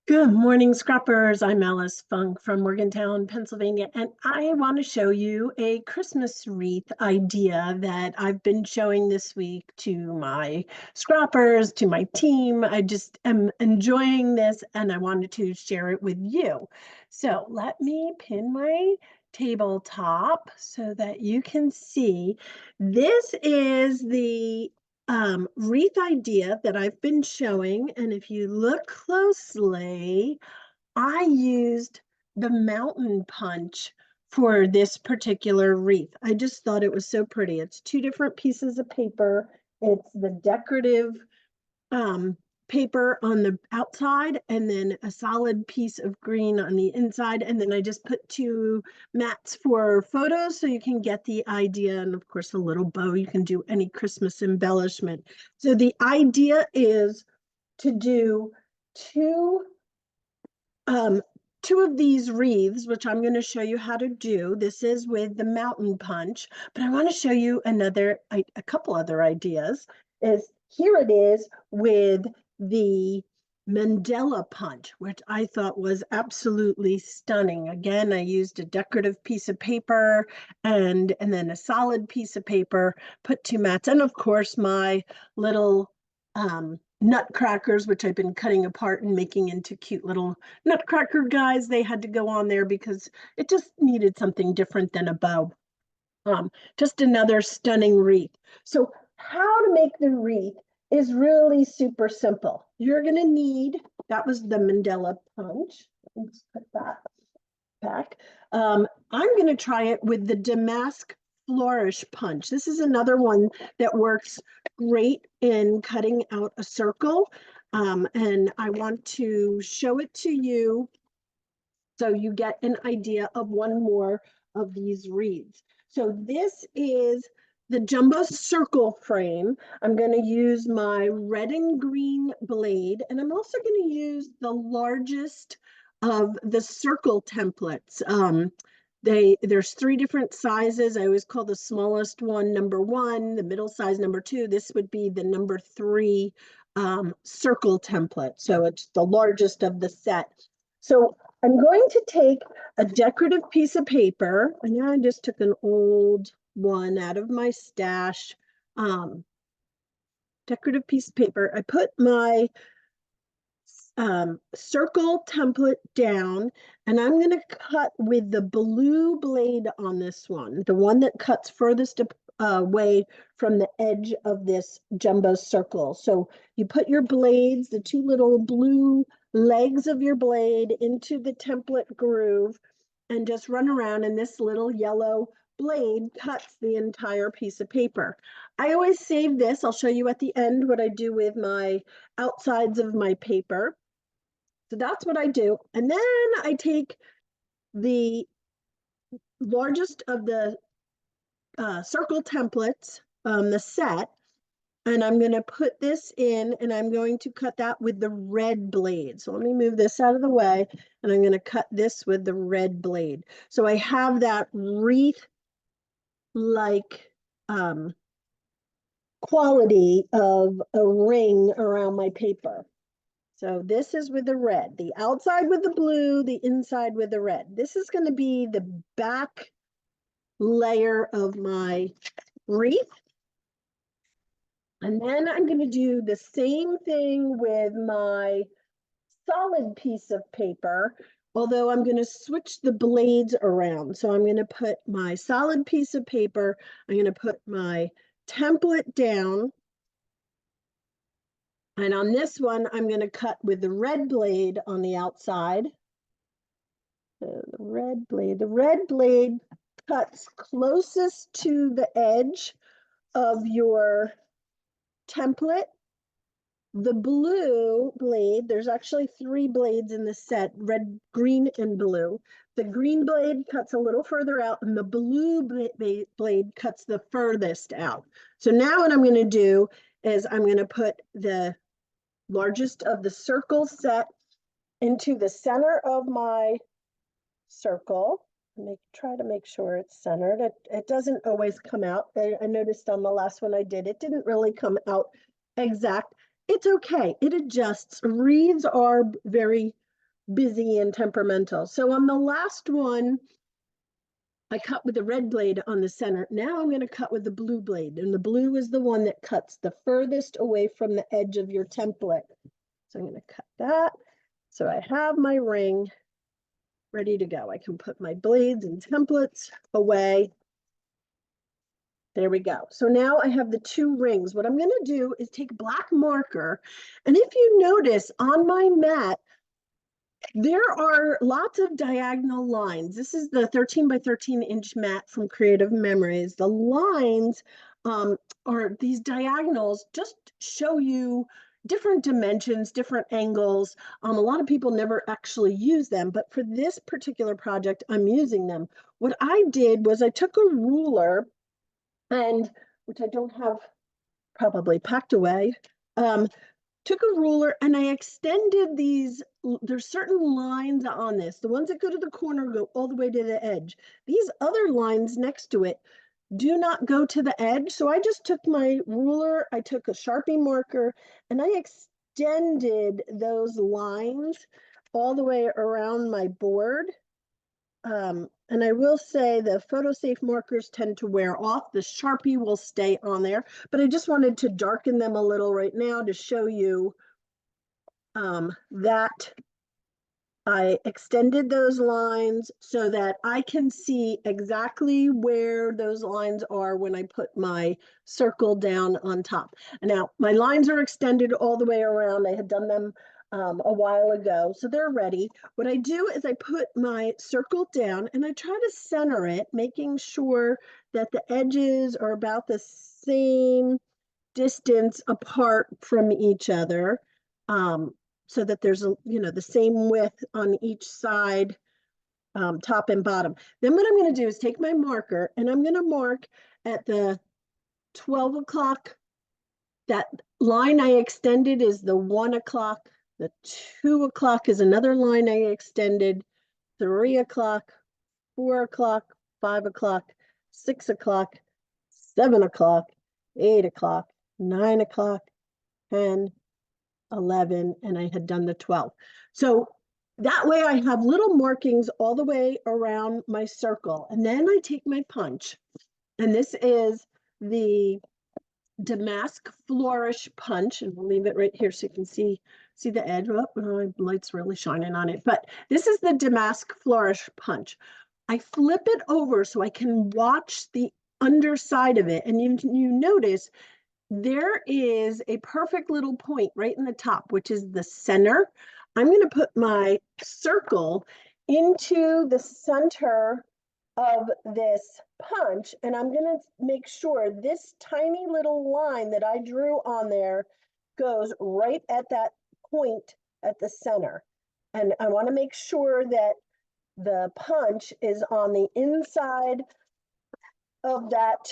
Good morning, scrappers. I'm Alice Funk from Morgantown, Pennsylvania, and I want to show you a Christmas wreath idea that I've been showing this week to my scrappers, to my team. I just am enjoying this and I wanted to share it with you. So let me pin my tabletop so that you can see. This is the wreath idea that I've been showing. And if you look closely, I used the mountain punch for this particular wreath. I just thought it was so pretty. It's two different pieces of paper. It's the decorative um, paper on the outside and then a solid piece of green on the inside. And then I just put two mats for photos so you can get the idea. And of course, a little bow, you can do any Christmas embellishment. So the idea is to do two um, two of these wreaths, which I'm going to show you how to do. This is with the mountain punch, but I want to show you a couple other ideas. Is here it is with the Mandela punch, which I thought was absolutely stunning. Again, I used a decorative piece of paper and then a solid piece of paper, put two mats, and of course my little nutcrackers, which I've been cutting apart and making into cute little nutcracker guys. They had to go on there because it just needed something different than a bow. Just another stunning wreath. So how to make the wreath is really super simple. You're going to need, that was the Mandela punch. Let's put that back. I'm going to try it with the damask flourish punch. This is another one that works great in cutting out a circle. And I want to show it to you so you get an idea of one more of these wreaths. So this is the jumbo circle frame. I'm going to use my red and green blade, and I'm also going to use the largest of the circle templates. There's three different sizes. I always call the smallest one number one, the middle size number two. This would be the number three circle template. So it's the largest of the set. So I'm going to take a decorative piece of paper, and I just took an old one out of my stash. Decorative piece of paper. I put my circle template down, and I'm going to cut with the blue blade on this one, the one that cuts furthest away from the edge of this jumbo circle. So you put your blades, the two little blue legs of your blade, into the template groove and just run around, and this little yellow blade cuts the entire piece of paper. I always save this. I'll show you at the end what I do with my outsides of my paper. So that's what I do. And then I take the largest of the circle templates, the set, and I'm going to put this in, and I'm going to cut that with the red blade. So let me move this out of the way, and I'm going to cut this with the red blade. So I have that wreath-like quality of a ring around my paper. So this is with the red, the outside with the blue, the inside with the red. This is going to be the back layer of my wreath. And then I'm going to do the same thing with my solid piece of paper, although I'm going to switch the blades around. So I'm going to put my solid piece of paper, I'm going to put my template down. And on this one, I'm going to cut with the red blade on the outside. The red blade cuts closest to the edge of your template. The blue blade, there's actually three blades in the set, red, green, and blue. The green blade cuts a little further out, and the blue blade cuts the furthest out. So now what I'm going to do is I'm going to put the largest of the circle set into the center of my circle. Try to make sure it's centered. It doesn't always come out. I noticed on the last one I did, it didn't really come out exact. It's okay. It adjusts. Wreaths are very busy and temperamental. So on the last one, I cut with the red blade on the center. Now I'm going to cut with the blue blade, and the blue is the one that cuts the furthest away from the edge of your template. So I'm going to cut that. So I have my ring ready to go. I can put my blades and templates away. There we go. So now I have the two rings. What I'm going to do is take black marker, and if you notice on my mat, there are lots of diagonal lines. This is the 13 by 13 inch mat from Creative Memories. The lines are these diagonals just show you different dimensions, different angles. A lot of people never actually use them, but for this particular project, I'm using them. What I did was I took a ruler, and which I don't have probably packed away, took a ruler and I extended these. There's certain lines on this. The ones that go to the corner go all the way to the edge. These other lines next to it do not go to the edge. So I just took my ruler, I took a Sharpie marker, and I extended those lines all the way around my board. And I will say the photo-safe markers tend to wear off. The Sharpie will stay on there, but I just wanted to darken them a little right now to show you that I extended those lines so that I can see exactly where those lines are when I put my circle down on top. And now my lines are extended all the way around. I had done them a while ago, so they're ready. What I do is I put my circle down and I try to center it, making sure that the edges are about the same distance apart from each other. So that there's the same width on each side, top and bottom. Then what I'm going to do is take my marker and I'm going to mark at the 12 o'clock. That line I extended is the 1 o'clock. The 2 o'clock is another line I extended. 3 o'clock, 4 o'clock, 5 o'clock, 6 o'clock, 7 o'clock, 8 o'clock, 9 o'clock, 10, 11, and I had done the 12. So that way I have little markings all the way around my circle. And then I take my punch, and this is the Damask Flourish punch, and we'll leave it right here so you can see the edge. Oh, my light's really shining on it, but this is the Damask Flourish punch. I flip it over so I can watch the underside of it, and you notice there is a perfect little point right in the top, which is the center. I'm going to put my circle into the center of this punch, and I'm going to make sure this tiny little line that I drew on there goes right at that point at the center. And I want to make sure that the punch is on the inside of that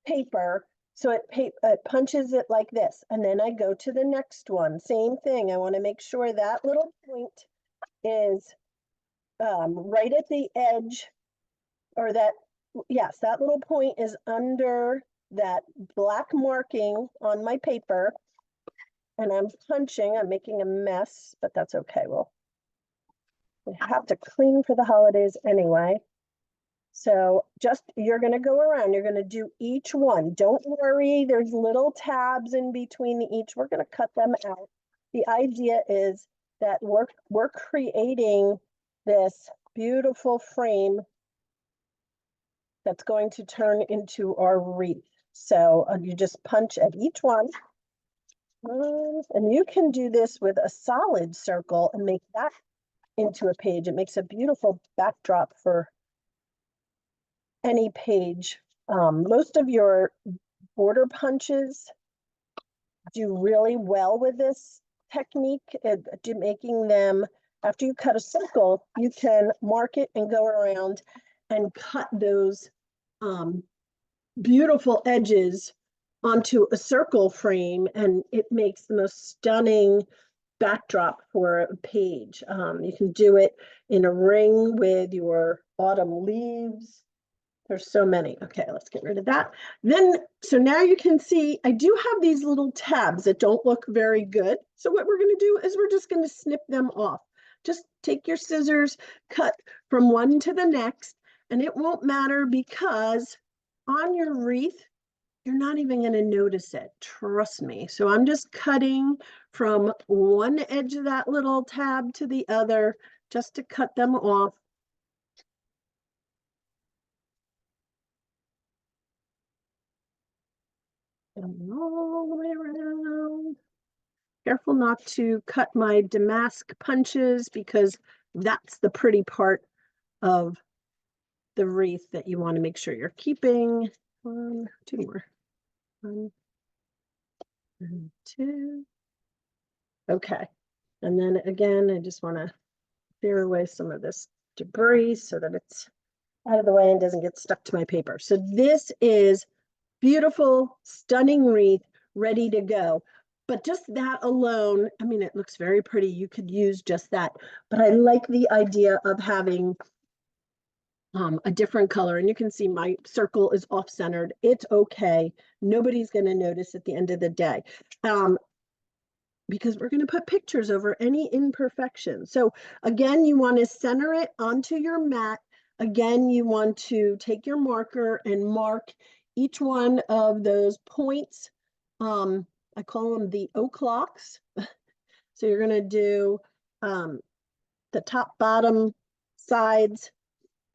paper. So it punches it like this, and then I go to the next one. Same thing. I want to make sure that little point is right at the edge, or that, yes, that little point is under that black marking on my paper. And I'm punching, I'm making a mess, but that's okay. Well, we have to clean for the holidays anyway. So just, you're going to go around, you're going to do each one. Don't worry, there's little tabs in between each. We're going to cut them out. The idea is that we're creating this beautiful frame that's going to turn into our wreath. So you just punch at each one. And you can do this with a solid circle and make that into a page. It makes a beautiful backdrop for any page. Most of your border punches do really well with this technique. Making them, after you cut a circle, you can mark it and go around and cut those beautiful edges onto a circle frame, and it makes the most stunning backdrop for a page. You can do it in a ring with your autumn leaves. There's so many. Okay, let's get rid of that. Then, so now you can see, I do have these little tabs that don't look very good. So what we're going to do is we're just going to snip them off. just take your scissors, cut from one to the next, and it won't matter because on your wreath, you're not even going to notice it. Trust me. So I'm just cutting from one edge of that little tab to the other just to cut them off. And all the way around. Careful not to cut my damask punches because that's the pretty part of the wreath that you want to make sure you're keeping. One, two more. One and two. Okay. And then again, I just want to clear away some of this debris so that it's out of the way and doesn't get stuck to my paper. So this is beautiful, stunning wreath ready to go. But just that alone, I mean, it looks very pretty. You could use just that. But I like the idea of having a different color. And you can see my circle is off-centered. It's okay. Nobody's going to notice at the end of the day. Because we're going to put pictures over any imperfection. So again, you want to center it onto your mat. Again, you want to take your marker and mark each one of those points. I call them the o'clocks. So you're going to do the top, bottom, sides,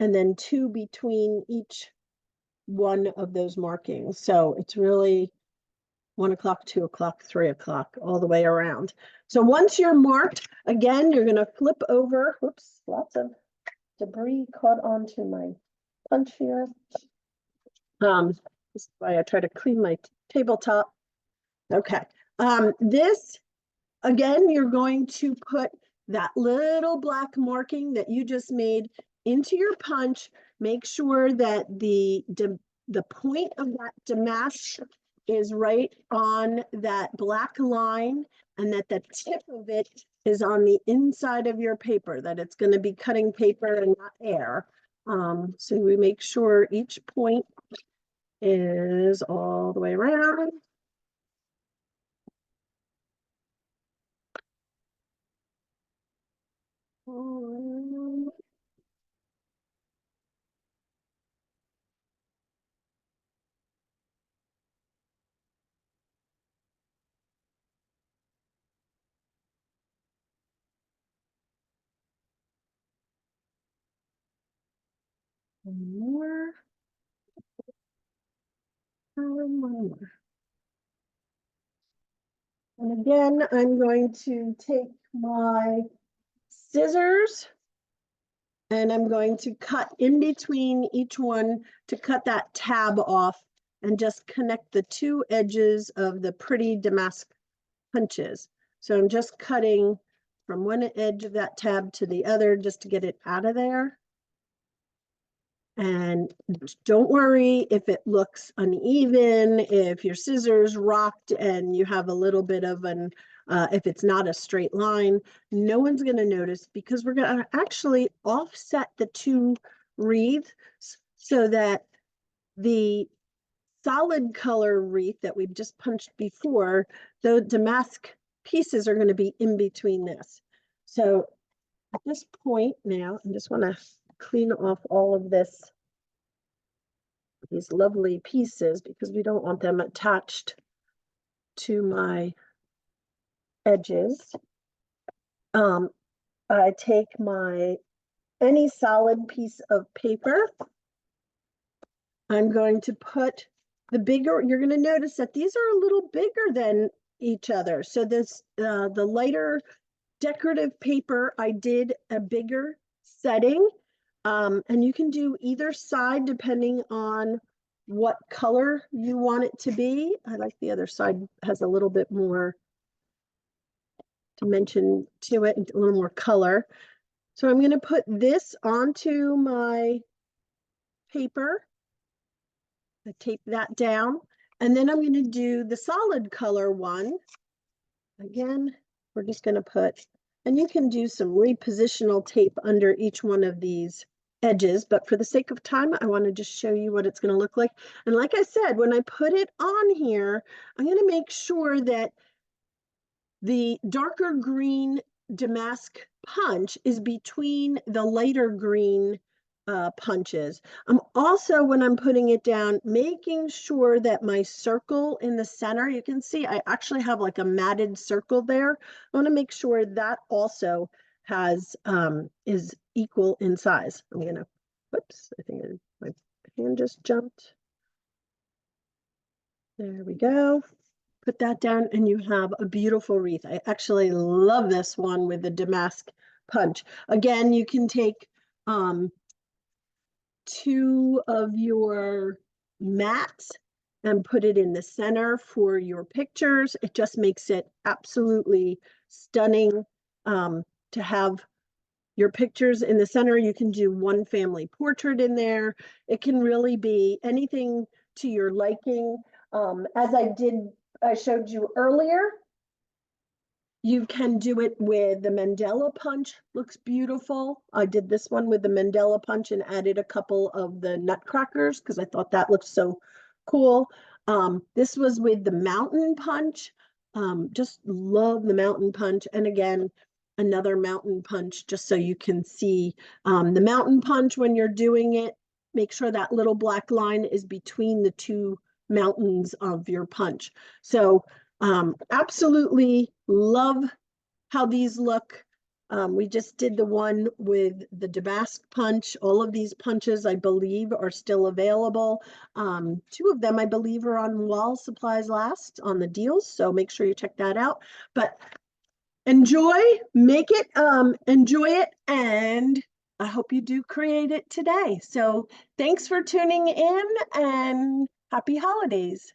and then two between each one of those markings. So it's really 1 o'clock, 2 o'clock, 3 o'clock, all the way around. So once you're marked, again, you're going to flip over. Whoops, lots of debris caught onto my punch here. This is why I try to clean my tabletop. Okay. This, again, you're going to put that little black marking that you just made into your punch. Make sure that the point of that damask is right on that black line and that the tip of it is on the inside of your paper, that it's going to be cutting paper and not air. So we make sure each point is all the way around. One more. And one more. And again, I'm going to take my scissors and I'm going to cut in between each one to cut that tab off and just connect the two edges of the pretty damask punches. So I'm just cutting from one edge of that tab to the other just to get it out of there. And don't worry if it looks uneven, if your scissors rocked and you have a little bit of an, if it's not a straight line, no one's going to notice because we're going to actually offset the two wreaths so that the solid color wreath that we've just punched before, the damask pieces are going to be in between this. So at this point now, I just want to clean off all of this, these lovely pieces, because we don't want them attached to my edges. I take any solid piece of paper. I'm going to put the bigger, you're going to notice that these are a little bigger than each other. So this, the lighter decorative paper, I did a bigger setting. And you can do either side depending on what color you want it to be. I like the other side has a little bit more dimension to it, a little more color. So I'm going to put this onto my paper. I tape that down. And then I'm going to do the solid color one. Again, we're just going to put, and you can do some repositional tape under each one of these edges, but for the sake of time, I want to just show you what it's going to look like. And like I said, when I put it on here, I'm going to make sure that the darker green damask punch is between the lighter green punches. I'm also, when I'm putting it down, making sure that my circle in the center, you can see I actually have like a matted circle there. I want to make sure that also has is equal in size. I'm gonna, whoops, I think my hand just jumped. There we go. Put that down and you have a beautiful wreath. I actually love this one with the damask punch. Again, you can take two of your mats and put it in the center for your pictures. It just makes it absolutely stunning to have your pictures in the center. You can do one family portrait in there. It can really be anything to your liking. As I showed you earlier, you can do it with the Mandela punch, looks beautiful. I did this one with the Mandela punch and added a couple of the nutcrackers because I thought that looked so cool. This was with the mountain punch. Just love the mountain punch. And again, another mountain punch just so you can see the mountain punch when you're doing it. Make sure that little black line is between the two mountains of your punch. So absolutely love how these look. We just did the one with the damask punch. All of these punches, I believe, are still available. Two of them, I believe, are on Wall Supplies Last on the deals, so make sure you check that out. But enjoy, make it, enjoy it, and I hope you do create it today. So thanks for tuning in and happy holidays.